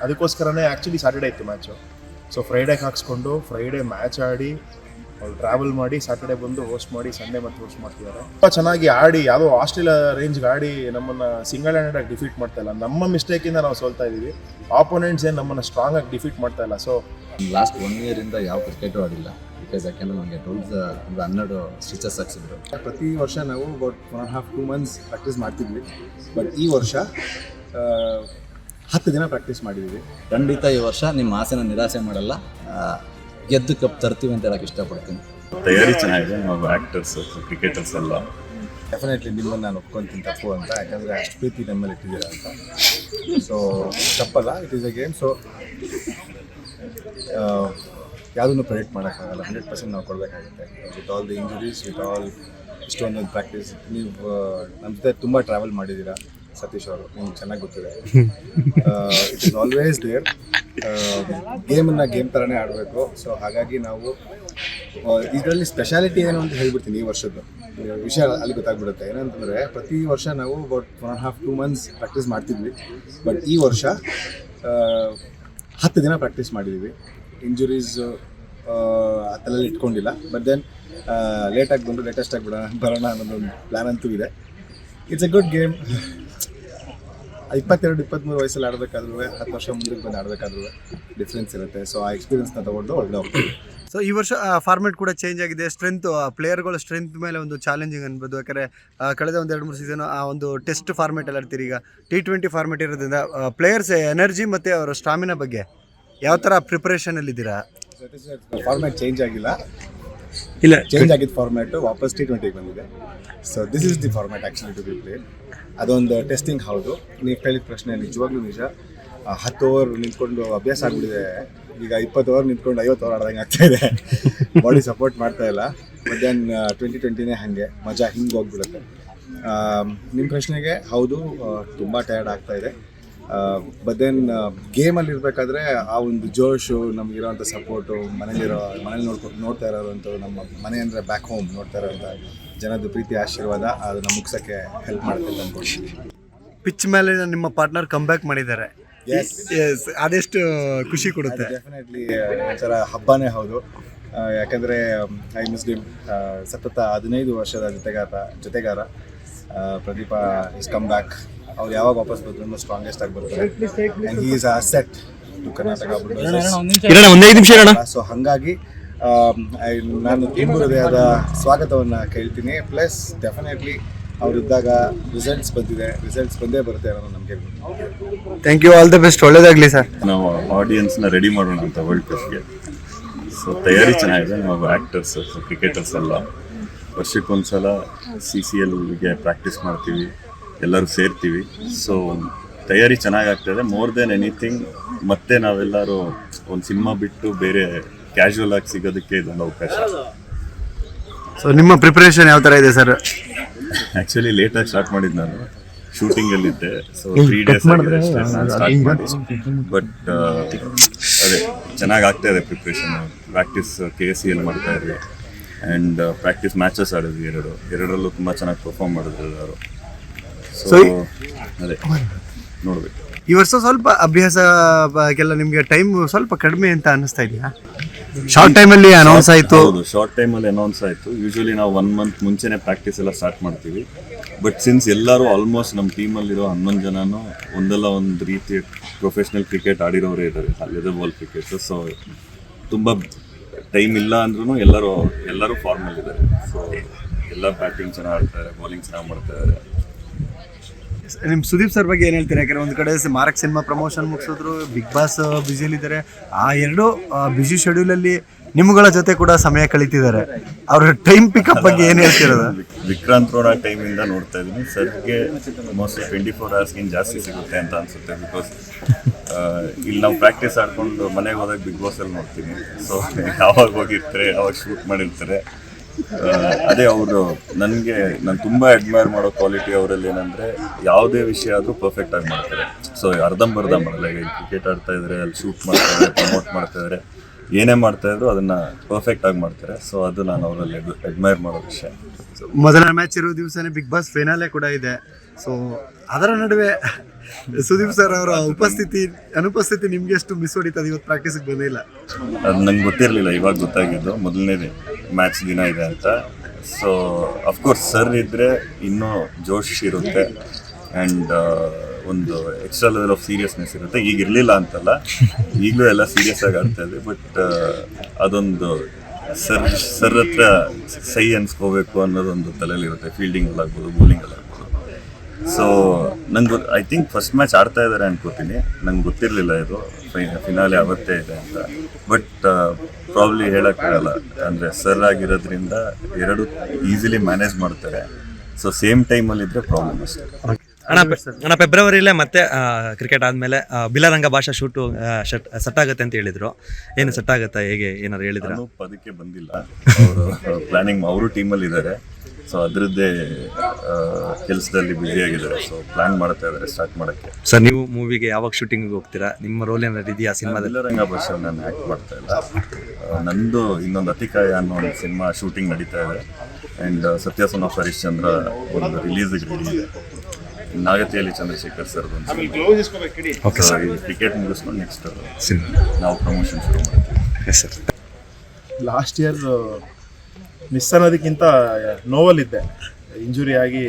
ಅದಕ್ಕೋಸ್ಕರನೇ actually Saturday ಇತ್ತು match. So ಫ್ರೈಡೇಗೆ ಹಾಕ್ಸ್ಕೊಂಡು ಫ್ರೈಡೇ ಮ್ಯಾಚ್ ಆಡಿ ಅವ್ರು ಟ್ರಾವೆಲ್ ಮಾಡಿ ಸ್ಯಾಟರ್ಡೇ ಬಂದು ಹೋಸ್ಟ್ ಮಾಡಿ ಸಂಡೇ ಮತ್ತೆ ಹೋಸ್ಟ್ ಮಾಡ್ತಿದ್ದಾರೆ. ತುಂಬ ಚೆನ್ನಾಗಿ ಆಡಿ ಯಾವುದೋ ಆಸ್ಟ್ರೇಲಿಯಾ ರೇಂಜ್ಗೆ ಆಡಿ ನಮ್ಮನ್ನು ಸಿಂಗಲ್ ಹ್ಯಾಂಡೆಡಾಗಿ ಡಿಫೀಟ್ ಮಾಡ್ತಾ ಇಲ್ಲ. ನಮ್ಮ ಮಿಸ್ಟೇಕಿಂದ ನಾವು ಸೋಲ್ತಾ ಇದ್ದೀವಿ. ಆಪೋನೆಂಟ್ಸ್ ಏನು ನಮ್ಮನ್ನು ಸ್ಟ್ರಾಂಗ್ ಆಗಿ ಡಿಫೀಟ್ ಮಾಡ್ತಾ ಇಲ್ಲ. ಸೊ ಲಾಸ್ಟ್ 1 ಇಯರಿಂದ ಯಾವ ಕ್ರಿಕೆಟು ಆಡಿಲ್ಲ. ಬಿಕಾಸ್ ಯಾಕೆಂದರೆ ನನಗೆ 12 ಸ್ಟಿಚಸ್ ಹಾಕ್ಸಿದ್ರು. ಪ್ರತಿ ವರ್ಷ ನಾವು ಅಬೌಟ್ 1.5-2 ಮಂತ್ಸ್ ಪ್ರಾಕ್ಟೀಸ್ ಮಾಡ್ತಿದ್ವಿ. ಬಟ್ ಈ ವರ್ಷ 10 ದಿನ ಪ್ರಾಕ್ಟೀಸ್ ಮಾಡಿದ್ದೀವಿ. ಖಂಡಿತ ಈ ವರ್ಷ ನಿಮ್ಮ ಆಸೆನ ನಿರಾಸೆ ಮಾಡಲ್ಲ, ಗೆದ್ದು ಕಪ್ ತರ್ತೀವಿ ಅಂತ ಹೇಳಕ್ಕೆ ಇಷ್ಟಪಡ್ತೀನಿ. ತಯಾರಿ ಚೆನ್ನಾಗಿದೆ. ನಾವು ಆ್ಯಕ್ಟರ್ಸ್ ಕ್ರಿಕೆಟರ್ಸ್ ಎಲ್ಲ ಡೆಫಿನೆಟ್ಲಿ ನಿಮ್ಮನ್ನು ನಾನು ಒಪ್ಕೊತೀನಿ ತಪ್ಪು ಅಂತ, ಯಾಕಂದರೆ ಅಷ್ಟು ಪ್ರೀತಿ ನಮ್ಮಲ್ಲಿ ಇಟ್ಟಿದ್ದೀರಾ ಅಂತ. ಸೊ ತಪ್ಪಲ್ಲ, it is a game. So ಯಾವುದನ್ನು ಪ್ರೆಡಿಕ್ಟ್ ಮಾಡೋಕ್ಕಾಗಲ್ಲ. 100% ನಾವು ಕೊಡಬೇಕಾಗುತ್ತೆ. With all the injuries, with all ಇಷ್ಟೊಂದೊಂದು ಪ್ರಾಕ್ಟೀಸ್. ನೀವು ನಮ್ಮ ಜೊತೆ ತುಂಬ ಟ್ರಾವೆಲ್ ಮಾಡಿದ್ದೀರಾ ಸತೀಶ್ ಅವರು, ನಿಮ್ಗೆ ಚೆನ್ನಾಗಿ ಗೊತ್ತಿದೆ. It is always there. ಗೇಮನ್ನು ಗೇಮ್ ಥರನೇ ಆಡಬೇಕು. ಸೊ ಹಾಗಾಗಿ ನಾವು ಇದರಲ್ಲಿ ಸ್ಪೆಷಾಲಿಟಿ ಏನು ಅಂತ ಹೇಳ್ಬಿಡ್ತೀನಿ. ಈ ವರ್ಷದ್ದು ವಿಷಯ ಅಲ್ಲಿ ಗೊತ್ತಾಗ್ಬಿಡುತ್ತೆ. ಏನಂತಂದರೆ ಪ್ರತಿ ವರ್ಷ ನಾವು ಅಬೌಟ್ 1.5-2 ಮಂತ್ಸ್ ಪ್ರಾಕ್ಟೀಸ್ ಮಾಡ್ತಿದ್ವಿ. ಬಟ್ ಈ ವರ್ಷ 10 ದಿನ ಪ್ರಾಕ್ಟೀಸ್ ಮಾಡಿದ್ದೀವಿ. ಇಂಜುರೀಸ್ ಆ ಥರಲ್ಲಿ ಇಟ್ಕೊಂಡಿಲ್ಲ. ಬಟ್ ದೆನ್ ಲೇಟಾಗಿ ಬಂದು ಲೇಟೆಸ್ಟಾಗಿ ಬರೋಣ ಅನ್ನೋದೊಂದು ಪ್ಲ್ಯಾನ್ ಅಂತೂ ಇದೆ. It's A good game. 22-23 ವಯಸ್ಸಲ್ಲಿ ಆಡಬೇಕಾದ್ರೂ 10 ವರ್ಷ ಮುಂದಕ್ಕೆ ಬಂದು ಆಡಬೇಕಾದ್ರೂ ಡಿಫ್ರೆನ್ಸ್ ಇರುತ್ತೆ. ಸೊ ಆ ಎಕ್ಸ್ಪೀರಿಯನ್ಸ್ನ ತೊಗೊಂಡು ಒಳ್ಳೆ ಹೋಗ್ತೀವಿ. ಸೊ ಈ ವರ್ಷ ಫಾರ್ಮೆಟ್ ಕೂಡ ಚೇಂಜ್ ಆಗಿದೆ. ಸ್ಟ್ರೆಂತ್ ಪ್ಲೇಯರ್ಗಳ ಸ್ಟ್ರೆಂತ್ ಮೇಲೆ ಒಂದು ಚಾಲೆಂಜಿಂಗ್ ಅನ್ಬೋದು. ಯಾಕಂದರೆ ಕಳೆದ 1-2-3 ಸೀಸನ್ ಆ ಒಂದು ಟೆಸ್ಟ್ ಫಾರ್ಮೆಟ್ ಎಲ್ಲ ಇರ್ತೀರಿ. ಈಗ T20 ಫಾರ್ಮೆಟ್ ಇರೋದ್ರಿಂದ ಪ್ಲೇಯರ್ಸ್ ಎನರ್ಜಿ ಮತ್ತು ಅವರ ಸ್ಟಾಮಿನಾ ಬಗ್ಗೆ ಯಾವ ಥರ ಪ್ರಿಪ್ರೇಷನಲ್ಲಿದ್ದೀರಾ? ಫಾರ್ಮ್ಯಾಟ್ ಚೇಂಜ್ ಆಗಿಲ್ಲ. ಇಲ್ಲ, ಚೇಂಜ್ ಆಗಿದ್ದ ಫಾರ್ಮ್ಯಾಟು ವಾಪಸ್ T20ಗೆ ಬಂದಿದೆ. So this is the format actually to be played. ಅದೊಂದು ಟೆಸ್ಟಿಂಗ್. ಹೌದು, ನೀವು ಕೇಳಿದ ಪ್ರಶ್ನೆ ನಿಜವಾಗ್ಲೂ ನಿಜ. 10 ಓವರ್ ನಿಂತ್ಕೊಂಡು ಅಭ್ಯಾಸ ಆಗಿಬಿಟ್ಟಿದೆ. ಈಗ 20 ಓವರ್ ನಿಂತ್ಕೊಂಡು 50 ಓವರ್ ಆಡ್ದಂಗೆ ಆಗ್ತಾಯಿದೆ. ಬಾಡಿ ಸಪೋರ್ಟ್ ಮಾಡ್ತಾ ಇಲ್ಲ. ಬಟ್ ದೆನ್ 2020ನೇ ಹಾಗೆ ಮಜಾ ಹಿಂಗೆ ಹೋಗ್ಬಿಡುತ್ತೆ. ನಿಮ್ಮ ಪ್ರಶ್ನೆಗೆ ಹೌದು, ತುಂಬ ಟಯರ್ಡ್ ಆಗ್ತಾಯಿದೆ. ಬಟ್ ದೆನ್ ಗೇಮಲ್ಲಿ ಇರಬೇಕಾದ್ರೆ ಆ ಒಂದು ಜೋಶು, ನಮಗಿರೋವಂಥ ಸಪೋರ್ಟು, ಮನೇಲಿ ನೋಡ್ತಾ ಇರೋವಂಥ ನಮ್ಮ ಮನೆ ಅಂದರೆ ಬ್ಯಾಕ್ ಹೋಮ್ ನೋಡ್ತಾ ಇರೋವಂಥ ಜನದ ಪ್ರೀತಿ ಆಶೀರ್ವಾದ ಅದನ್ನು ಮುಗ್ಸೋಕ್ಕೆ ಹೆಲ್ಪ್ ಮಾಡುತ್ತೆ ಅಂದ್ಕೊಳ್ತೀನಿ. ಪಿಚ್ ಮೇಲೆ ನಿಮ್ಮ ಪಾರ್ಟ್ನರ್ ಕಮ್ ಬ್ಯಾಕ್ ಮಾಡಿದ್ದಾರೆ. ಎಸ್, ಅದೆಷ್ಟು ಖುಷಿ ಕೊಡುತ್ತೆ. ಡೆಫಿನೆಟ್ಲಿ ಒಂಥರ ಹಬ್ಬನೇ ಹೌದು. ಯಾಕಂದರೆ ಐ ಮಿಸ್ ಡಿಮ್. ಸತತ 15 ವರ್ಷದ ಜೊತೆಗಾರ ಪ್ರದೀಪ ಇಸ್ ಕಮ್ ಬ್ಯಾಕ್. ಅವ್ರು ಯಾವಾಗ ವಾಪಸ್ ಬಂದ್ರು ಸ್ಟ್ರಾಂಗೆಸ್ಟ್ ಆಗಿ ಬರ್ತಾರೆ. And he is asset to Karnataka. So ಹಾಗಾಗಿ ನಾನು ತುಂಬ ಹೃದಯದ ಸ್ವಾಗತವನ್ನು ಕೇಳ್ತೀನಿ. ಪ್ಲಸ್ ಡೆಫಿನೆಟ್ಲಿ ಅವರಿದ್ದಾಗ ರಿಸಲ್ಟ್ಸ್ ಬಂದೇ ಬರುತ್ತೆ ಅನ್ನೋ ನಮಗೆ. Thank you, all the best, ಒಳ್ಳೇದಾಗಲಿ ಸರ್. ನಾವು ಆಡಿಯನ್ಸ್ನ ರೆಡಿ ಮಾಡೋಣ ಅಂತ ವರ್ಲ್ಡ್ ಕಪ್ಗೆ. ಸೊ ತಯಾರಿ ಚೆನ್ನಾಗಿದೆ. ನಾವು ಆ್ಯಕ್ಟರ್ಸ್ ಕ್ರಿಕೆಟರ್ಸ್ ಎಲ್ಲ ವರ್ಷಕ್ಕೊಂದ್ಸಲ CCLಗೆ ಪ್ರಾಕ್ಟೀಸ್ ಮಾಡ್ತೀವಿ, ಎಲ್ಲರೂ ಸೇರ್ತೀವಿ. ಸೊ ತಯಾರಿ ಚೆನ್ನಾಗಾಗ್ತದೆ. ಮೋರ್ ದೆನ್ ಎನಿಥಿಂಗ್ ಮತ್ತೆ ನಾವೆಲ್ಲರೂ ಒಂದು ಸಿನಿಮಾ ಬಿಟ್ಟು ಬೇರೆ ಕ್ಯಾಶುವಲ್ ಆಗಿ ಸಿಗೋದಕ್ಕೆ ಇದೊಂದು ಅವಕಾಶ. ಸೊ ನಿಮ್ಮ ಪ್ರಿಪರೇಷನ್ ಯಾವ ಥರ ಇದೆ ಸರ್? ಆ್ಯಕ್ಚುಲಿ ಲೇಟಾಗಿ ಸ್ಟಾರ್ಟ್ ಮಾಡಿದ್ದು ನಾನು, ಶೂಟಿಂಗಲ್ಲಿದ್ದೆ. ಸೊ 3 ಡೇಸ್ ಆಗಿದೆ ಅಷ್ಟೇ ನಾನು ಸ್ಟಾರ್ಟ್ ಮಾಡಿ. ಬಟ್ ಅದೇ ಚೆನ್ನಾಗಿ ಆಗ್ತಾಯಿದೆ ಪ್ರಿಪ್ರೇಷನ್. ಪ್ರಾಕ್ಟೀಸ್ KCL ಮಾಡ್ತಾ ಇದ್ವಿ ಆ್ಯಂಡ್ ಪ್ರಾಕ್ಟೀಸ್ ಮ್ಯಾಚಸ್ ಆಡಿದ್ವಿ. ಎರಡರಲ್ಲೂ ತುಂಬ ಚೆನ್ನಾಗಿ ಪರ್ಫಾರ್ಮ್ ಮಾಡಿದ್ರು ಎಲ್ಲರೂ. ಸೊ ಅದೇ ನೋಡಬೇಕು. ಈ ವರ್ಷ ಸ್ವಲ್ಪ ಅಭ್ಯಾಸಕ್ಕೆಲ್ಲ ನಿಮಗೆ ಟೈಮ್ ಸ್ವಲ್ಪ ಕಡಿಮೆ ಅಂತ ಅನ್ನಿಸ್ತಾ ಇದೆಯಾ? ಶಾರ್ಟ್ ಟೈಮಲ್ಲಿ ಅನೌನ್ಸ್ ಆಯಿತು. ಹೌದು, ಶಾರ್ಟ್ ಟೈಮಲ್ಲಿ ಅನೌನ್ಸ್ ಆಯಿತು. ಯೂಶ್ವಲಿ ನಾವು 1 ಮಂತ್ ಮುಂಚೆನೇ ಪ್ರಾಕ್ಟೀಸ್ ಎಲ್ಲ ಸ್ಟಾರ್ಟ್ ಮಾಡ್ತೀವಿ. ಬಟ್ ಸಿನ್ಸ್ ಎಲ್ಲರೂ ಆಲ್ಮೋಸ್ಟ್ ನಮ್ಮ ಟೀಮಲ್ಲಿರೋ 11 ಜನನೂ ಒಂದಲ್ಲ ಒಂದು ರೀತಿ ಪ್ರೊಫೆಷ್ನಲ್ ಕ್ರಿಕೆಟ್ ಆಡಿರೋರೇ ಇದ್ದಾರೆ, ಲೆದರ್ ಬಾಲ್ ಕ್ರಿಕೆಟ್. ಸೊ ತುಂಬ ಟೈಮ್ ಇಲ್ಲ ಅಂದ್ರೂ ಎಲ್ಲರೂ ಫಾರ್ಮಲ್ಲಿದ್ದಾರೆ. ಸೊ ಎಲ್ಲ ಬ್ಯಾಟಿಂಗ್ ಚೆನ್ನಾಗಿ ಆಡ್ತಾರೆ, ಬೌಲಿಂಗ್ ಚೆನ್ನಾಗಿ ಮಾಡ್ತಾಯಿದ್ದಾರೆ. ನಿಮ್ಮ ಸುದೀಪ್ ಸರ್ ಬಗ್ಗೆ ಏನು ಹೇಳ್ತೀರಾ? ಯಾಕಂದರೆ ಒಂದು ಕಡೆ ಮಾರಕ್ ಸಿನಿಮಾ ಪ್ರಮೋಷನ್ ಮುಗಿಸಿದ್ರು, ಬಿಗ್ ಬಾಸ್ ಬ್ಯುಸಿಯಲ್ಲಿದ್ದಾರೆ. ಆ ಎರಡು ಬ್ಯುಸಿ ಶೆಡ್ಯೂಲಲ್ಲಿ ನಿಮ್ಮಗಳ ಜೊತೆ ಕೂಡ ಸಮಯ ಕಳೀತಿದ್ದಾರೆ. ಅವ್ರ ಟೈಮ್ ಪಿಕಪ್ ಬಗ್ಗೆ ಏನು ಹೇಳ್ತಿರೋದು? ವಿಕ್ರಾಂತ್ ರೋಣ ಟೈಮಿಂದ ನೋಡ್ತಾ ಇದ್ದೀನಿ. ಸರ್ಗೆ ಮೋಸ್ಟ್ಲಿ 24 ಅವರ್ಸ್ಗಿಂತ ಜಾಸ್ತಿ ಸಿಗುತ್ತೆ ಅಂತ ಅನಿಸುತ್ತೆ. ಬಿಕಾಸ್ ಇಲ್ಲಿ ನಾವು ಪ್ರಾಕ್ಟೀಸ್ ಆಡ್ಕೊಂಡು ಮನೆಗೆ ಹೋದಾಗ ಬಿಗ್ ಬಾಸಲ್ಲಿ ನೋಡ್ತೀನಿ. ಸೊ ಯಾವಾಗ ಹೋಗಿರ್ತಾರೆ, ಯಾವಾಗ ಶೂಟ್ ಮಾಡಿರ್ತಾರೆ. ಅದೇ ಅವರು ನಾನು ತುಂಬ ಅಡ್ಮೈರ್ ಮಾಡೋ ಕ್ವಾಲಿಟಿ ಅವರಲ್ಲಿ ಏನಂದರೆ, ಯಾವುದೇ ವಿಷಯ ಆದರೂ ಪರ್ಫೆಕ್ಟಾಗಿ ಮಾಡ್ತಾರೆ. ಸೊ ಅರ್ಧಂಬರ್ಧ ಮಾಡಲ್ಲ. ಈಗ ಕ್ರಿಕೆಟ್ ಆಡ್ತಾ ಇದ್ದಾರೆ, ಅಲ್ಲಿ ಶೂಟ್ ಮಾಡ್ತಾರೆ, ಪ್ರಮೋಟ್ ಮಾಡ್ತಾಯಿದ್ದಾರೆ, ಏನೇ ಮಾಡ್ತಾಯಿದ್ರು ಅದನ್ನು ಪರ್ಫೆಕ್ಟಾಗಿ ಮಾಡ್ತಾರೆ. ಸೊ ಅದು ನಾನು ಅವರಲ್ಲಿ ಅಡ್ಮೈರ್ ಮಾಡೋ ವಿಷಯ. ಮೊದಲ ಮ್ಯಾಚ್ ಇರೋ ದಿವಸನೇ ಬಿಗ್ ಬಾಸ್ ಫೈನಲೇ ಕೂಡ ಇದೆ. ಸೊ ಅದರ ನಡುವೆ ಸುದೀಪ್ ಸರ್ ಅವರ ಅನುಪಸ್ಥಿತಿ ನಿಮ್ಗೆ ಎಷ್ಟು ಮಿಸ್ ಹೊಡಿತದೆ ಇವತ್ತು ಪ್ರಾಕ್ಟೀಸಿಗೆ ಬಂದಿಲ್ಲ? ಅದು ನಂಗೆ ಗೊತ್ತಿರಲಿಲ್ಲ, ಇವಾಗ ಗೊತ್ತಾಗಿದ್ದು. ಮೊದಲನೇ ಮ್ಯಾಚ್ ದಿನ ಇದೆ ಅಂತ. ಸೊ ಅಫ್ಕೋರ್ಸ್ ಸರ್ ಇದ್ದರೆ ಇನ್ನೂ ಜೋಶ್ ಇರುತ್ತೆ ಆ್ಯಂಡ್ ಒಂದು ಎಕ್ಸ್ಟ್ರಾ ಲೆವೆಲ್ ಆಫ್ ಸೀರಿಯಸ್ನೆಸ್ ಇರುತ್ತೆ. ಈಗ ಇರಲಿಲ್ಲ ಅಂತಲ್ಲ, ಈಗಲೂ ಎಲ್ಲ ಸೀರಿಯಸ್ ಆಗಿ ಆಡ್ತಾ ಇದೆ. ಬಟ್ ಅದೊಂದು ಸರ್ ಹತ್ರ ಸೈ ಅನ್ಸ್ಕೋಬೇಕು ಅನ್ನೋದೊಂದು ತಲೆಯಲ್ಲಿರುತ್ತೆ, ಫೀಲ್ಡಿಂಗಲ್ಲಾಗ್ಬೋದು, ಬೌಲಿಂಗಲ್ಲಾಗ್ಬೋದು. ಸೊ ನಂಗೆ ಐ ಥಿಂಕ್ ಫಸ್ಟ್ ಮ್ಯಾಚ್ ಆಡ್ತಾ ಇದ್ದಾರೆ ಅನ್ಕೋತೀನಿ. ನಂಗೆ ಗೊತ್ತಿರಲಿಲ್ಲ ಇದು ಫಿನಾಲೆ ಅವತ್ತೇ ಇದೆ ಅಂತ. ಬಟ್ ಪ್ರಾಬ್ಲಿ ಹೇಳೋಕ್ಕಾಗಲ್ಲ, ಅಂದರೆ ಸರ್ ಆಗಿರೋದ್ರಿಂದ ಎರಡು ಈಸಿಲಿ ಮ್ಯಾನೇಜ್ ಮಾಡ್ತಾರೆ. ಸೊ ಸೇಮ್ ಟೈಮಲ್ಲಿದ್ದರೆ ಪ್ರಾಬ್ಲಮ್ ಅಷ್ಟೇ. ಅಣ್ಣ ಫೆಬ್ರವರಿಲೇ ಮತ್ತೆ ಕ್ರಿಕೆಟ್ ಆದಮೇಲೆ ಬಿಲರಂಗ ಭಾಷಾ ಶೂಟು ಸೆಟ್ ಆಗುತ್ತೆ ಅಂತ ಹೇಳಿದ್ರು. ಏನು ಸೆಟ್ ಆಗುತ್ತಾ, ಹೇಗೆ ಏನಾದ್ರು ಹೇಳಿದ್ರು? ಅನೂಪ್ ಅದಕ್ಕೆ ಬಂದಿಲ್ಲ, ಅವರು ಪ್ಲಾನಿಂಗ್, ಅವರು ಟೀಮಲ್ಲಿ ಇದ್ದಾರೆ. ಸೊ ಅದರದ್ದೇ ಕೆಲಸದಲ್ಲಿ ಬ್ಯುಸಿಯಾಗಿದ್ದಾರೆ. ಸೊ ಪ್ಲಾನ್ ಮಾಡ್ತಾ ಇದ್ದಾರೆ ಸ್ಟಾರ್ಟ್ ಮಾಡೋಕ್ಕೆ. ಸರ್ ನೀವು ಮೂವಿಗೆ ಯಾವಾಗ ಶೂಟಿಂಗಿಗೆ ಹೋಗ್ತೀರಾ? ನಿಮ್ಮ ರೋಲ್ ಏನಾದ್ರು ಇದೆಯಾ ಸಿನಿಮಾದಲ್ಲಿ? ಬಿಲರಂಗ ಭಾಷೆ ನಾನು ಆ್ಯಕ್ಟ್ ಮಾಡ್ತಾ ಇಲ್ಲ. ನಂದು ಇನ್ನೊಂದು ಅತಿಕಾಯ ಅನ್ನೋ ಒಂದು ಸಿನಿಮಾ ಶೂಟಿಂಗ್ ನಡೀತಾ ಇದೆ. ಆ್ಯಂಡ್ ಸತ್ಯಾಸನ ಆಫ್ ಹರಿಶ್ಚಂದ್ರ ಒಂದು ರಿಲೀಸಿಗೆ ರೆಡಿ ಇದೆ. ನಾಗತಿಯಲ್ಲಿ Chandrashekar sir okay sir, cricket ಮುಗಿಸ್ಕೊಂಡು ನೆಕ್ಸ್ಟ್ ಸಿನಿಮಾ ನಾವು ಪ್ರಮೋಷನ್ ಶುರು ಮಾಡ್ತೀವಿ. Yes sir. Last year miss ಅನ್ನೋದಕ್ಕಿಂತ ನೋವಲ್ಲಿದ್ದೆ. ಇಂಜುರಿ ಆಗಿ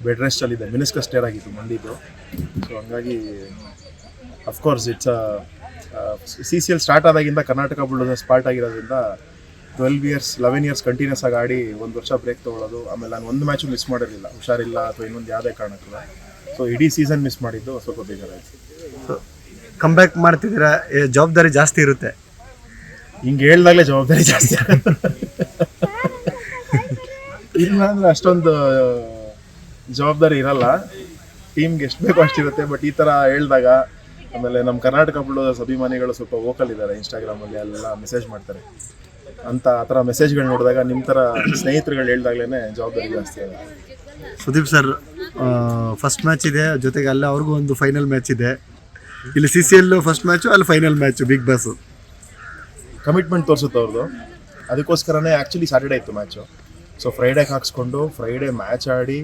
ಬೆಡ್ ರೆಸ್ಟಲ್ಲಿದ್ದೆ. ಮಿನಿಸ್ಕಸ್ ಟೇರ್ ಆಗಿತ್ತು ಮಂಡಿದ್ದು. ಸೊ ಹಂಗಾಗಿ ಅಫ್ಕೋರ್ಸ್ ಇಟ್ಸ್ CCL ಸ್ಟಾರ್ಟ್ ಆದಾಗಿಂದ ಕರ್ನಾಟಕ ಬುಲ್ಡೋಸರ್ಸ್ ಪಾರ್ಟ್ ಆಗಿರೋದ್ರಿಂದ 11 ಇಯರ್ಸ್ ಕಂಟಿನ್ಯೂಸ್ ಆಗಿ ಆಡಿ 1 ವರ್ಷ ಬ್ರೇಕ್ ತೊಗೊಳ್ಳೋದು. ಆಮೇಲೆ ನಾನು ಒಂದು ಮ್ಯಾಚು ಮಿಸ್ ಮಾಡಿರಲಿಲ್ಲ, ಹುಷಾರಿಲ್ಲ ಅಥವಾ ಇನ್ನೊಂದು ಯಾವುದೇ ಕಾರಣಕ್ಕಿಲ್ಲ. ಸೊ ಇಡೀ ಸೀಸನ್ ಮಿಸ್ ಮಾಡಿದ್ದು ಸ್ವಲ್ಪ ಬೇಜಾರಾಯಿತು. ಸೊ ಕಮ್ಬ್ಯಾಕ್ ಮಾಡ್ತಿದ್ದೀರಾ, ಜವಾಬ್ದಾರಿ ಜಾಸ್ತಿ ಇರುತ್ತೆ. ಹಿಂಗೆ ಹೇಳ್ದಾಗಲೇ ಜವಾಬ್ದಾರಿ ಜಾಸ್ತಿ ಇಲ್ಲ ಅಂದರೆ ಅಷ್ಟೊಂದು ಜವಾಬ್ದಾರಿ ಇರಲ್ಲ. ಟೀಮ್ಗೆ ಎಷ್ಟು ಬೇಕೋ ಅಷ್ಟಿರುತ್ತೆ. ಬಟ್ ಈ ಥರ ಹೇಳಿದಾಗ ಆಮೇಲೆ ನಮ್ಮ ಕರ್ನಾಟಕ ಬುಲ್ಡೋಸರ್ಸ್ ಅಭಿಮಾನಿಗಳು ಸ್ವಲ್ಪ ವೋಕಲ್ ಇದ್ದಾರೆ, ಇನ್ಸ್ಟಾಗ್ರಾಮಲ್ಲಿ ಎಲ್ಲ ಮೆಸೇಜ್ ಮಾಡ್ತಾರೆ. ಆ ಥರ ಮೆಸೇಜ್ಗಳು ನೋಡಿದಾಗ ನಿಮ್ಮ ಥರ ಸ್ನೇಹಿತರುಗಳು ಹೇಳ್ದಾಗ್ಲೇ ಜವಾಬ್ದಾರಿ ಜಾಸ್ತಿ ಆಗುತ್ತೆ. ಸುದೀಪ್ ಸರ್ ಫಸ್ಟ್ ಮ್ಯಾಚ್ ಇದೆ, ಜೊತೆಗೆ ಅಲ್ಲೇ ಅವ್ರಿಗೂ ಒಂದು ಫೈನಲ್ ಮ್ಯಾಚ್ ಇದೆ. ಇಲ್ಲಿ CCL ಫಸ್ಟ್ ಮ್ಯಾಚು, ಅಲ್ಲಿ final match, big boss. Commitment ತೋರಿಸುತ್ತೆ ಅವ್ರದ್ದು. ಅದಕ್ಕೋಸ್ಕರನೇ ಆ್ಯಕ್ಚುಲಿ ಸ್ಯಾಟರ್ಡೇ ಇತ್ತು ಮ್ಯಾಚು. ಸೊ ಫ್ರೈಡೇಗೆ ಹಾಕ್ಸ್ಕೊಂಡು ಫ್ರೈಡೇ ಮ್ಯಾಚ್ ಆಡಿ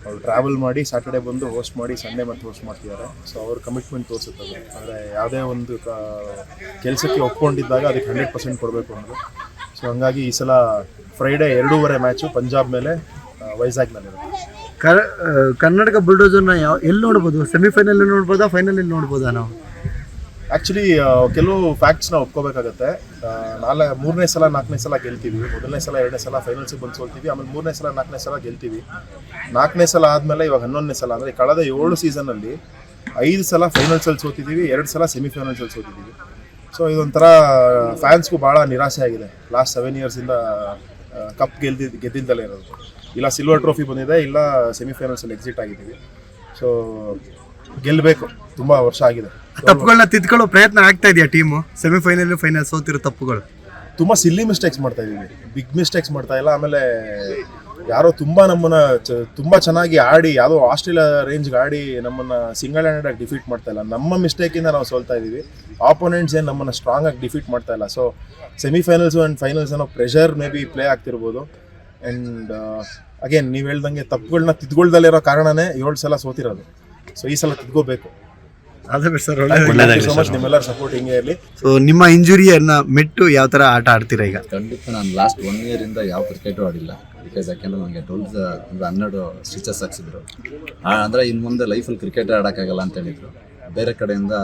ಅವ್ರು ಟ್ರಾವೆಲ್ ಮಾಡಿ ಸ್ಯಾಟರ್ಡೇ ಬಂದು ಹೋಸ್ಟ್ ಮಾಡಿ ಸಂಡೇ ಮತ್ತೆ ಹೋಸ್ಟ್ ಮಾಡ್ತಿದ್ದಾರೆ. ಸೊ ಅವ್ರ ಕಮಿಟ್ಮೆಂಟ್ ತೋರಿಸುತ್ತದೆ. ಅಂದರೆ ಯಾವುದೇ ಒಂದು ಕೆಲಸಕ್ಕೆ ಒಪ್ಕೊಂಡಿದ್ದಾಗ ಅದಕ್ಕೆ 100% ಕೊಡಬೇಕು ಅನ್ನೋದು. ಸೊ ಹಂಗಾಗಿ ಈ ಸಲ ಫ್ರೈಡೇ 2:30 ಮ್ಯಾಚು ಪಂಜಾಬ್ ಮೇಲೆ, ವೈಜಾಗ್ನಲ್ಲಿರುತ್ತೆ. ಕರ್ನಾಟಕ ಬುಲ್ಡೋಸರ್ನ ಎಲ್ಲಿ ನೋಡ್ಬೋದು? ಸೆಮಿಫೈನಲ್ ನೋಡ್ಬೋದಾ, ಫೈನಲಲ್ಲಿ ನೋಡ್ಬೋದಾ ನಾವು? ಆ್ಯಕ್ಚುಲಿ ಕೆಲವು ಫ್ಯಾಕ್ಟ್ಸ್ನ ಒಪ್ಕೋಬೇಕಾಗತ್ತೆ. 3ನೇ ಸಲ 4ನೇ ಸಲ ಗೆಲ್ತೀವಿ. ಮೊದಲನೇ ಸಲ 2ನೇ ಸಲ ಫೈನಲ್ಸಿಗೆ ಬಂದು ಸೋಲ್ತೀವಿ. ಆಮೇಲೆ 3ನೇ ಸಲ 4ನೇ ಸಲ ಗೆಲ್ತೀವಿ. 4ನೇ ಸಲ ಆದಮೇಲೆ ಇವಾಗ 11ನೇ ಸಲ, ಅಂದರೆ ಕಳೆದ 7 ಸೀಸನಲ್ಲಿ 5 ಸಲ ಫೈನಲ್ಸಲ್ಲಿ ಸೋತಿದ್ದೀವಿ, 2 ಸಲ ಸೆಮಿಫೈನಲ್ಸಲ್ಲಿ ಸೋತಿದ್ದೀವಿ. ಸೊ ಇದೊಂಥರ ಫ್ಯಾನ್ಸ್ಗೂ ಭಾಳ ನಿರಾಸೆ ಆಗಿದೆ. ಲಾಸ್ಟ್ 7 ಇಯರ್ಸಿಂದ ಕಪ್ ಗೆದ್ದಿದ್ದಲೇ ಇರೋದು. ಇಲ್ಲ ಸಿಲ್ವರ್ ಟ್ರೋಫಿ ಬಂದಿದೆ, ಇಲ್ಲ ಸೆಮಿಫೈನಲ್ಸಲ್ಲಿ ಎಕ್ಸಿಟ್ ಆಗಿದ್ದೀವಿ. ಸೊ ಗೆಲ್ಲಬೇಕು, ತುಂಬ ವರ್ಷ ಆಗಿದೆ. ತಪ್ಪುಗಳನ್ನ ತಿದ್ಕೊಳ್ಳೋ ಪ್ರಯತ್ನ ಆಗ್ತಾ ಇದೆಯಾ ಟೀಮು? ಸೆಮಿಫೈನಲ್ ಫೈನಲ್ ಸೋತಿರೋ ತಪ್ಪುಗಳು ತುಂಬ ಸಿಲ್ಲಿ ಮಿಸ್ಟೇಕ್ಸ್ ಮಾಡ್ತಾ ಇದ್ದೀವಿ, ಬಿಗ್ ಮಿಸ್ಟೇಕ್ಸ್ ಮಾಡ್ತಾ ಇಲ್ಲ. ಆಮೇಲೆ ಯಾರೋ ತುಂಬ ನಮ್ಮನ್ನು ತುಂಬ ಚೆನ್ನಾಗಿ ಆಡಿ, ಯಾವುದೋ ಆಸ್ಟ್ರೇಲಿಯಾ ರೇಂಜ್ಗೆ ಆಡಿ ನಮ್ಮನ್ನು ಸಿಂಗಲ್ ಹ್ಯಾಂಡೆಡಾಗಿ ಡಿಫೀಟ್ ಮಾಡ್ತಾ ಇಲ್ಲ. ನಮ್ಮ ಮಿಸ್ಟೇಕಿಂದ ನಾವು ಸೋಲ್ತಾ ಇದ್ದೀವಿ. ಆಪೋನೆಂಟ್ಸ್ ಏನು ನಮ್ಮನ್ನು ಸ್ಟ್ರಾಂಗಾಗಿ ಡಿಫೀಟ್ ಮಾಡ್ತಾ ಇಲ್ಲ. ಸೊ ಸೆಮಿಫೈನಲ್ಸು ಆ್ಯಂಡ್ ಫೈನಲ್ಸ್ ಅನ್ನೋ ಪ್ರೆಷರ್ ಮೇ ಬಿ ಪ್ಲೇ ಆಗ್ತಿರ್ಬೋದು. ಆ್ಯಂಡ್ ಅಗೇನ್ ನೀವು ಹೇಳ್ದಂಗೆ ತಪ್ಪುಗಳನ್ನ ತಿದ್ಕೊಳ್ದಲ್ಲಿರೋ ಕಾರಣನೇ 7 ಸಲ ಸೋತಿರೋದು. ಸೊ ಈ ಸಲ ತಿದ್ಕೋಬೇಕು. ಅದೇ ಸರ್, ಸೊ ಮಚ್. ನಿಮ್ಮೆಲ್ಲರ ಸಪೋರ್ಟ್ ಹಿಂಗೆ ಇರಲಿ. ಸೊ ನಿಮ್ಮ ಇಂಜುರಿಯನ್ನ ಮೆಟ್ಟು ಯಾವ ಥರ ಆಟ ಆಡ್ತೀರಾ ಈಗ? ಖಂಡಿತ ನಾನು ಲಾಸ್ಟ್ 1 ಇಯರಿಂದ ಯಾವ ಕ್ರಿಕೆಟು ಆಡಿಲ್ಲ. ಬಿಕಾಸ್ ಯಾಕೆಂದರೆ ನನಗೆ 12 ಸ್ಟಿಚಸ್ ಹಾಕ್ಸಿದ್ರು. ಅಂದರೆ ಇನ್ನು ಮುಂದೆ ಲೈಫಲ್ಲಿ ಕ್ರಿಕೆಟ್ ಆಡೋಕ್ಕಾಗಲ್ಲ ಅಂತ ಹೇಳಿದರು. ಬೇರೆ ಕಡೆಯಿಂದ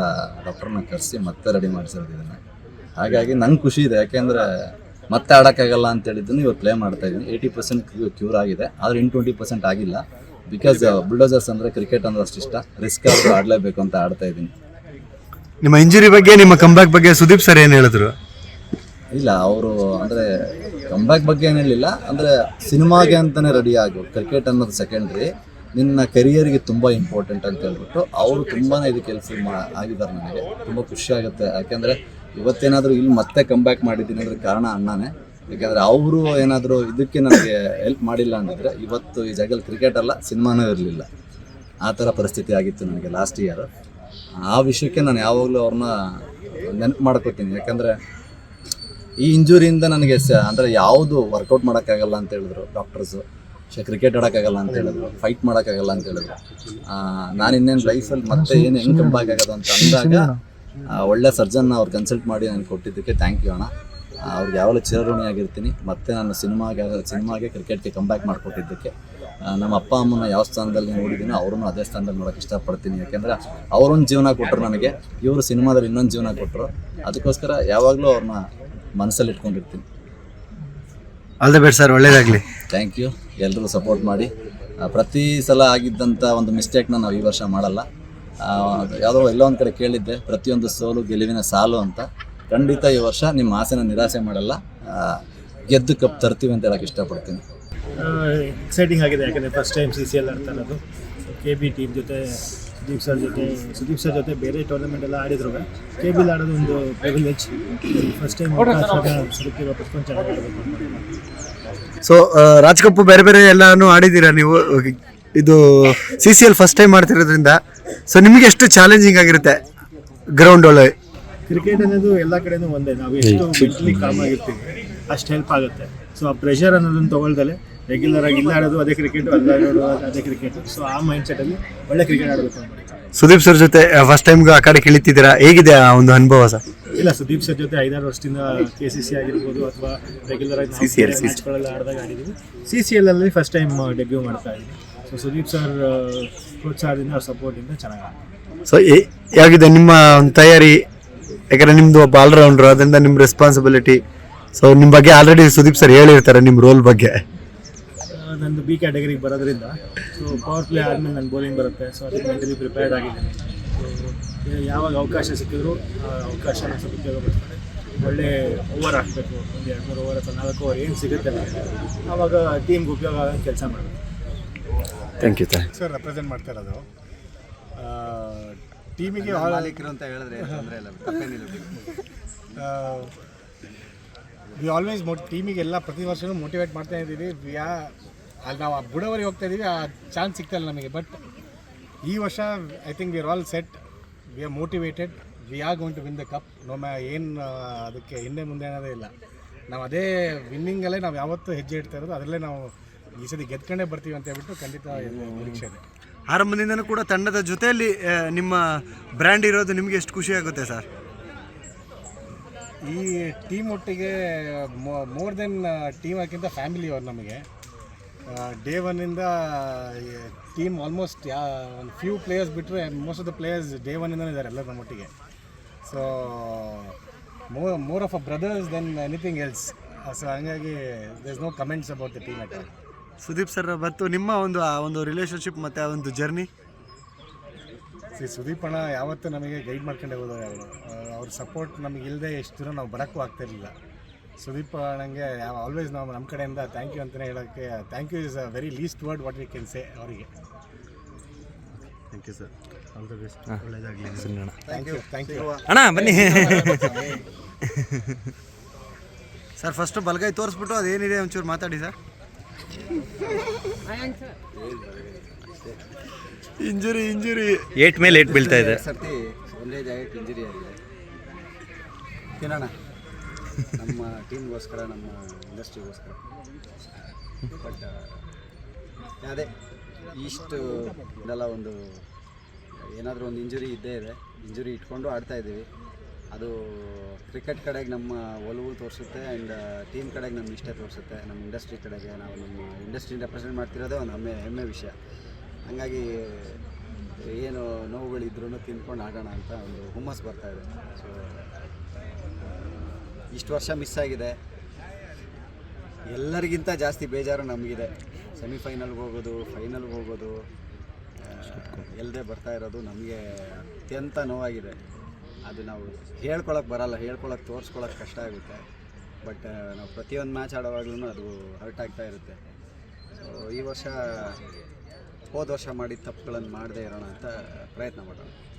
ಡಾಕ್ಟರ್ನ ಕರೆಸಿ ಮತ್ತೆ ರೆಡಿ ಮಾಡಿಸಿರೋದಿದ್ದಾನೆ. ಹಾಗಾಗಿ ನಂಗೆ ಖುಷಿ ಇದೆ, ಯಾಕೆಂದರೆ ಮತ್ತೆ ಆಡೋಕ್ಕಾಗಲ್ಲ ಅಂತ ಹೇಳಿದ್ದನ್ನು ಇವತ್ತು ಪ್ಲೇ ಮಾಡ್ತಾ ಇದ್ದೀನಿ. 80% ಕ್ಯೂರ್ ಆಗಿದೆ, ಆದರೆ 20% ಆಗಿಲ್ಲ. ಬಿಕಾಸ್ ಬುಲ್ಡೋಸರ್ಸ್ ಅಂದರೆ ಕ್ರಿಕೆಟ್ ಅಂದ್ರೆ ಅಷ್ಟು ಇಷ್ಟ, ರಿಸ್ಕ್ ಆದರೂ ಆಡಲೇಬೇಕು ಅಂತ ಆಡ್ತಾ ಇದ್ದೀನಿ. ನಿಮ್ಮ ಇಂಜುರಿ ಬಗ್ಗೆ, ನಿಮ್ಮ ಕಂಬ್ಯಾಕ್ ಬಗ್ಗೆ ಸುದೀಪ್ ಸರ್ ಏನು ಹೇಳಿದ್ರು? ಇಲ್ಲ, ಅವರು ಅಂದರೆ ಕಂಬ್ಯಾಕ್ ಬಗ್ಗೆ ಏನು ಹೇಳಿಲ್ಲ. ಅಂದರೆ ಸಿನಿಮಾಗೆ ಅಂತಲೇ ರೆಡಿ ಆಗು, ಕ್ರಿಕೆಟ್ ಅನ್ನೋದು ಸೆಕೆಂಡ್ರಿ, ನಿನ್ನ ಕೆರಿಯರ್ಗೆ ತುಂಬ ಇಂಪಾರ್ಟೆಂಟ್ ಅಂತ ಹೇಳ್ಬಿಟ್ಟು ಅವರು ತುಂಬಾ ಇದಕ್ಕೆ ಹೆಲ್ಪ್ ಆಗಿದ್ದಾರೆ. ನನಗೆ ತುಂಬ ಖುಷಿ ಆಗುತ್ತೆ. ಯಾಕೆಂದರೆ ಇವತ್ತೇನಾದರೂ ಇಲ್ಲಿ ಮತ್ತೆ ಕಂಬ್ಯಾಕ್ ಮಾಡಿದ್ದೀನಿ ಅಂದರೆ ಕಾರಣ ಅಣ್ಣನೇ. ಯಾಕೆಂದರೆ ಅವರು ಏನಾದರೂ ಇದಕ್ಕೆ ನನಗೆ ಹೆಲ್ಪ್ ಮಾಡಿಲ್ಲ ಅಂದಿದ್ರೆ ಇವತ್ತು ಈ ಜಾಗದಲ್ಲಿ ಕ್ರಿಕೆಟ್ ಅಲ್ಲ, ಸಿನಿಮಾನೂ ಇರಲಿಲ್ಲ. ಆ ಥರ ಪರಿಸ್ಥಿತಿ ಆಗಿತ್ತು ನನಗೆ ಲಾಸ್ಟ್ ಇಯರ್. ಆ ವಿಷಯಕ್ಕೆ ನಾನು ಯಾವಾಗಲೂ ಅವ್ರನ್ನ ನೆನಪು ಮಾಡ್ಕೋತೀನಿ. ಯಾಕಂದರೆ ಈ ಇಂಜುರಿಯಿಂದ ನನಗೆ ಅಂದರೆ ಯಾವುದು ವರ್ಕೌಟ್ ಮಾಡೋಕ್ಕಾಗಲ್ಲ ಅಂತ ಹೇಳಿದ್ರು ಡಾಕ್ಟರ್ಸು. ಕ್ರಿಕೆಟ್ ಆಡೋಕ್ಕಾಗಲ್ಲ ಅಂತ ಹೇಳಿದ್ರು, ಫೈಟ್ ಮಾಡೋಕ್ಕಾಗಲ್ಲ ಅಂತ ಹೇಳಿದ್ರು. ನಾನು ಇನ್ನೇನು ಲೈಫಲ್ಲಿ ಮತ್ತೆ ಏನು ಹೆಂಗೆ ಕಂಬ್ಯಾಕ್ ಆಗೋದು ಅಂತ ಅಂದಾಗ ಒಳ್ಳೆ ಸರ್ಜನ್ನ ಅವ್ರು ಕನ್ಸಲ್ಟ್ ಮಾಡಿ ನನಗೆ ಕೊಟ್ಟಿದ್ದಕ್ಕೆ ಥ್ಯಾಂಕ್ ಯು ಅಣ್ಣ. ಅವ್ರಿಗೆ ಯಾವಾಗಲೂ ಚಿರಋಣಿಯಾಗಿರ್ತೀನಿ. ಮತ್ತು ನಾನು ಸಿನಿಮಾಗೆ ಕ್ರಿಕೆಟ್ಗೆ ಕಂಬ್ಯಾಕ್ ಮಾಡಿಕೊಟ್ಟಿದ್ದಕ್ಕೆ ನಮ್ಮ ಅಪ್ಪ ಅಮ್ಮನ ಯಾವ ಸ್ಥಾನದಲ್ಲಿ ನೋಡಿದ್ದೀನೋ ಅವ್ರನ್ನೂ ಅದೇ ಸ್ಥಾನದಲ್ಲಿ ನೋಡೋಕ್ಕೆ ಇಷ್ಟಪಡ್ತೀನಿ. ಯಾಕೆಂದರೆ ಅವರೊಂದು ಜೀವನ ಕೊಟ್ಟರು ನನಗೆ, ಇವರು ಸಿನಿಮಾದಲ್ಲಿ ಇನ್ನೊಂದು ಜೀವನ ಕೊಟ್ಟರು. ಅದಕ್ಕೋಸ್ಕರ ಯಾವಾಗಲೂ ಅವ್ರನ್ನ ಮನಸ್ಸಲ್ಲಿ ಇಟ್ಕೊಂಡಿರ್ತೀನಿ. ಆಲ್ ದ ಬೆಸ್ಟ್ ಸರ್, ಒಳ್ಳೇದಾಗಲಿ. Thank you. ಎಲ್ಲರೂ ಸಪೋರ್ಟ್ ಮಾಡಿ. ಪ್ರತಿ ಸಲ ಆಗಿದ್ದಂಥ ಒಂದು ಮಿಸ್ಟೇಕ್ನ ನಾವು ಈ ವರ್ಷ ಮಾಡಲ್ಲ. ಯಾವುದೋ ಎಲ್ಲೋ ಒಂದು ಕಡೆ ಕೇಳಿದ್ದೆ, ಪ್ರತಿಯೊಂದು ಸೋಲು ಗೆಲುವಿನ ಸಾಲು ಅಂತ. ಖಂಡಿತ ಈ ವರ್ಷ ನಿಮ್ಮ ಆಸೆನ ನಿರಾಸೆ ಮಾಡಲ್ಲ, ಗೆದ್ದು ಕಪ್ ತರ್ತೀವಿ ಅಂತ ಹೇಳಕ್ಕೆ ಇಷ್ಟಪಡ್ತೀನಿ. ಎಕ್ಸೈಟಿಂಗ್ ಆಗಿದೆ, ಯಾಕಂದರೆ ಫಸ್ಟ್ ಟೈಮ್ CCL ಆಡ್ತಾ ಇರೋದು. KB ಟೀಮ್ ಜೊತೆ ಸುದೀಪ್ ಸರ್ ಜೊತೆ ಬೇರೆ ಟೂರ್ನಮೆಂಟ್ ಎಲ್ಲ ಆಡಿದ್ರು. KBL ಆಡೋದು ಒಂದು ಪ್ರಿವಿಲೇಜ್. ಫಸ್ಟ್ ಟೈಮ್ ಸದಕ್ಕೆ ವಾಪಸ್ಕೊಂಡು ಚೆನ್ನಾಗಿ ಆಡಬೇಕು. ಸೊ ರಾಜ್ ಕಪ್ ಬೇರೆ ಬೇರೆ ಎಲ್ಲಾನು ಆಡಿದ್ದೀರಾ ನೀವು. ಇದು CCL ಫಸ್ಟ್ ಟೈಮ್ ಮಾಡ್ತಿರೋದ್ರಿಂದ ಸೊ ನಿಮಗೆ ಎಷ್ಟು ಚಾಲೆಂಜಿಂಗ್ ಆಗಿರುತ್ತೆ ಗ್ರೌಂಡ್ ಒಳಗೆ? ಕ್ರಿಕೆಟ್ ಅನ್ನೋದು ಎಲ್ಲ ಕಡೆನೂ ಒಂದೇ, ನಾವು ಎಷ್ಟು ಮೆಂಟಲಿ ಕಾಮ್ ಆಗಿರ್ತೀವಿ ಅಷ್ಟು ಹೆಲ್ಪ್ ಆಗುತ್ತೆ. ಸೊ ಆ ಪ್ರೆಷರ್ ಅನ್ನೋದನ್ನು ತೊಗೊಳ್ದಲೆ ರೆಗ್ಯುಲರ್ ಆಗಿ ಇಲ್ಲ ಆಡೋದು ಅದೇ ಕ್ರಿಕೆಟು, ಅಲ್ಲ ಆಡೋದು ಅದೇ ಕ್ರಿಕೆಟು. ಸೊ ಆ ಮೈಂಡ್ ಸೆಟ್ಟಲ್ಲಿ ಒಳ್ಳೆ ಕ್ರಿಕೆಟ್ ಆಡಬೇಕು ಅಂತ. ಸುದೀಪ್ ಸರ್ ಜೊತೆ ಫಸ್ಟ್ ಟೈಮ್ ಆ ಕಡೆ ಇಳಿತಿದ್ದೀರಾ, ಹೇಗಿದೆ ಆ ಒಂದು ಅನುಭವ ಸರ್? ಇಲ್ಲ, ಸುದೀಪ್ ಸರ್ ಜೊತೆ 5-6 ವರ್ಷದಿಂದ KCC ಆಗಿರ್ಬೋದು ಅಥವಾ ರೆಗ್ಯುಲರ್ ಆಗಿ ಮ್ಯಾಚ್ಗಳೆಲ್ಲ ಆಡಿದಾಗ ಆಡಿದ್ದೀವಿ. CCL ಅಲ್ಲಿ ಫಸ್ಟ್ ಟೈಮ್ ಡೆಬ್ಯೂ ಮಾಡ್ತಾ ಇದ್ದೀವಿ. ಸೊ ಸುದೀಪ್ ಸರ್ ಪ್ರೋತ್ಸಾಹದಿಂದ, ಅವ್ರ ಸಪೋರ್ಟಿಂದ ಚೆನ್ನಾಗಿ ಆಡ್ತೀವಿ. ಸೊ ಹೇಗಿದೆ ನಿಮ್ಮ ಒಂದು ತಯಾರಿ? ಯಾಕಂದರೆ ನಿಮ್ಮದು ಒಬ್ಬ ಆಲ್ರೌಂಡ್ರು, ಅದರಿಂದ ನಿಮ್ಮ ರೆಸ್ಪಾನ್ಸಿಬಿಲಿಟಿ. ಸೊ ನಿಮ್ಮ ಬಗ್ಗೆ ಆಲ್ರೆಡಿ ಸುದೀಪ್ ಸರ್ ಹೇಳಿರ್ತಾರೆ ನಿಮ್ಮ ರೋಲ್ ಬಗ್ಗೆ. ನಂದು B ಕ್ಯಾಟಗರಿಗೆ ಬರೋದ್ರಿಂದ ಸೊ ಪವರ್ ಪ್ಲೇ ಆದಮೇಲೆ ನನ್ನ ಬೌಲಿಂಗ್ ಬರುತ್ತೆ. ಸೊ ಅದಕ್ಕೆ ಮೆಂಟಲಿ ಪ್ರಿಪೇರ್ಡ್ ಆಗಿದ್ದೀನಿ. ಸೊ ಯಾವಾಗ ಅವಕಾಶ ಸಿಕ್ಕಿದ್ರು ಆ ಅವಕಾಶನ ಸದುಪಯೋಗಪಡಿಸ್ತಾರೆ. ಒಳ್ಳೆ ಓವರ್ ಹಾಕಬೇಕು, ಒಂದು 2-3 ಓವರ್ ಅಥವಾ 4 ಓವರ್ ಏನು ಸಿಗುತ್ತೆ ಆವಾಗ ಟೀಮ್ಗೆ ಉಪಯೋಗ ಆಗೋ ಕೆಲಸ ಮಾಡಬೇಕು. ಥ್ಯಾಂಕ್ ಯು ಸರ್ ರೆಪ್ರೆಸೆಂಟ್ ಮಾಡ್ತಾ ಇರೋದು ಟೀಮಿಗೆ ಮಾಲೀಕರು ಅಂತ ಹೇಳಿದ್ರೆ ತೊಂದರೆ ಇಲ್ಲ, ತಪ್ಪೇನಿಲ್ಲ. ವಿ ಆಲ್ವೇಸ್ ಟೀಮಿಗೆಲ್ಲ ಪ್ರತಿ ವರ್ಷವೂ ಮೋಟಿವೇಟ್ ಮಾಡ್ತಾ ಇದ್ದೀವಿ. ಅಲ್ಲಿ ನಾವು ಬುಡವರಿಗೆ ಹೋಗ್ತಾ ಇದ್ದೀವಿ, ಆ ಚಾನ್ಸ್ ಸಿಗ್ತಾಯಿಲ್ಲ ನಮಗೆ. ಬಟ್ ಈ ವರ್ಷ I think we are all set, we are motivated, we are going to win the cup. ಏನು ಅದಕ್ಕೆ ಹಿಂದೆ ಮುಂದೆ ಅನ್ನೋದೇ ಇಲ್ಲ. ನಾವು ಅದೇ ವಿನ್ನಿಂಗಲ್ಲೇ ನಾವು ಯಾವತ್ತೂ ಹೆಜ್ಜೆ ಇಡ್ತಾ ಇರೋದು, ಅದರಲ್ಲೇ ನಾವು ಈ ಸತಿ ಗೆದ್ಕೊಂಡೇ ಬರ್ತೀವಿ ಅಂತ ಹೇಳ್ಬಿಟ್ಟು ಖಂಡಿತ ನಿರೀಕ್ಷೆ ಇದೆ. ಆರಂಭದಿಂದನೂ ಕೂಡ ತಂಡದ ಜೊತೆಯಲ್ಲಿ ನಿಮ್ಮ ಬ್ರ್ಯಾಂಡ್ ಇರೋದು ನಿಮಗೆ ಎಷ್ಟು ಖುಷಿ ಆಗುತ್ತೆ ಸರ್? ಈ ಟೀಮ್ ಒಟ್ಟಿಗೆ ಮೋರ್ ದೆನ್ ಟೀಮ್ ಹಾಕಿಂತ ಫ್ಯಾಮಿಲಿ ಅವ್ರು ನಮಗೆ. ಡೇ ಒನ್ನಿಂದ ಟೀಮ್ ಆಲ್ಮೋಸ್ಟ್ ಒಂದು ಫ್ಯೂ ಪ್ಲೇಯರ್ಸ್ ಬಿಟ್ಟರೆ most of the players day ಒನ್ನಿಂದನೇ ಇದ್ದಾರೆ ಎಲ್ಲ ನಮ್ಮೊಟ್ಟಿಗೆ. So more of a brothers than anything else. So ಹಂಗಾಗಿ there is no comments about the team at all. Sudeep sir ಮತ್ತು ನಿಮ್ಮ ಒಂದು ರಿಲೇಷನ್ಶಿಪ್ ಮತ್ತು ಆ ಒಂದು ಜರ್ನಿ? ಸುದೀಪ್ ಅಣ್ಣ ಯಾವತ್ತೂ ನಮಗೆ ಗೈಡ್ ಮಾಡ್ಕೊಂಡೇ ಹೋದವರು. ಅವ್ರ ಸಪೋರ್ಟ್ ನಮಗೆ ಇಲ್ಲದೆ ಎಷ್ಟು ದಿನ ನಾವು ಬರೋಕ್ಕೂ ಆಗ್ತಾಯಿರಲಿಲ್ಲ. ಸುದೀಪ್ ಅಣ್ಣಂಗೆ ಆಲ್ವೇಸ್ ನಾವು ನಮ್ಮ ಕಡೆಯಿಂದ ಥ್ಯಾಂಕ್ ಯು ಅಂತಲೇ ಹೇಳೋಕ್ಕೆ, thank you is a very least word what we can say ಅವರಿಗೆ. Thank you sir, all the best, ಒಳ್ಳೆಯದಾಗಲಿ. ಥ್ಯಾಂಕ್ ಯು ಅಣ್ಣ ಬನ್ನಿ. ಸರ್ ಫಸ್ಟು ಬಲಗೈ ತೋರಿಸ್ಬಿಟ್ಟು ಅದೇನಿದೆ ಒಂಚೂರು ಮಾತಾಡಿ ಸರ್. ಇಂಜುರಿ 8 ಮೇಲೆ 8 ಬೀಳ್ತಾ ಇದೆ. ಸರ್ತಿ ಒಂದೇ ಜಾಗಕ್ಕೆ ಇಂಜುರಿ ಆಗಿದೆ. ತಿನ್ನೋಣ ನಮ್ಮ ಟೀಮ್ಗೋಸ್ಕರ, ನಮ್ಮ ಇಂಡಸ್ಟ್ರಿಗೋಸ್ಕರ. ಬಟ್ ಅದೇ ಇಷ್ಟು ಇದೆಲ್ಲ ಒಂದು ಏನಾದರೂ ಒಂದು ಇಂಜುರಿ ಇದ್ದೇ ಇದೆ. ಇಂಜುರಿ ಇಟ್ಕೊಂಡು ಆಡ್ತಾ ಇದ್ದೀವಿ. ಅದು ಕ್ರಿಕೆಟ್ ಕಡೆಗೆ ನಮ್ಮ ಒಲವು ತೋರಿಸುತ್ತೆ ಆ್ಯಂಡ್ ಟೀಮ್ ಕಡೆಗೆ ನಮ್ಮ ಇಷ್ಟ ತೋರಿಸುತ್ತೆ. ನಮ್ಮ ಇಂಡಸ್ಟ್ರಿ ಕಡೆಗೆ ನಾವು ನಮ್ಮ ಇಂಡಸ್ಟ್ರಿನ ರೆಪ್ರೆಸೆಂಟ್ ಮಾಡ್ತಿರೋದೇ ಒಂದು ಹೆಮ್ಮೆ ವಿಷಯ. ಹಾಗಾಗಿ ಏನು ನೋವುಗಳಿದ್ರೂ ತಿಂದ್ಕೊಂಡು ಆಡೋಣ ಅಂತ ಒಂದು ಹುಮ್ಮಸ್ಸು ಬರ್ತಾಯಿದೆ. ಸೊ ಇಷ್ಟು ವರ್ಷ ಮಿಸ್ ಆಗಿದೆ. ಎಲ್ಲರಿಗಿಂತ ಜಾಸ್ತಿ ಬೇಜಾರು ನಮಗಿದೆ. ಸೆಮಿಫೈನಲ್ಗೆ ಹೋಗೋದು, ಫೈನಲ್ಗೆ ಹೋಗೋದು ಎಲ್ಲದೇ ಬರ್ತಾ ಇರೋದು ನಮಗೆ ಅತ್ಯಂತ ನೋವಾಗಿದೆ. ಅದು ನಾವು ಹೇಳ್ಕೊಳಕ್ಕೆ ಬರಲ್ಲ, ಹೇಳ್ಕೊಳಕ್ಕೆ ತೋರಿಸ್ಕೊಳಕ್ಕೆ ಕಷ್ಟ ಆಗುತ್ತೆ. ಬಟ್ ನಾವು ಪ್ರತಿಯೊಂದು ಮ್ಯಾಚ್ ಆಡೋವಾಗ್ಲೂ ಅದು ಹರ್ಟ್ ಆಗ್ತಾ ಇರುತ್ತೆ. ಸೊ ಈ ವರ್ಷ ಹೋದ ವರ್ಷ ಮಾಡಿದ ತಪ್ಪುಗಳನ್ನು ಮಾಡದೇ ಇರೋಣ ಅಂತ ಪ್ರಯತ್ನ ಮಾಡೋಣ.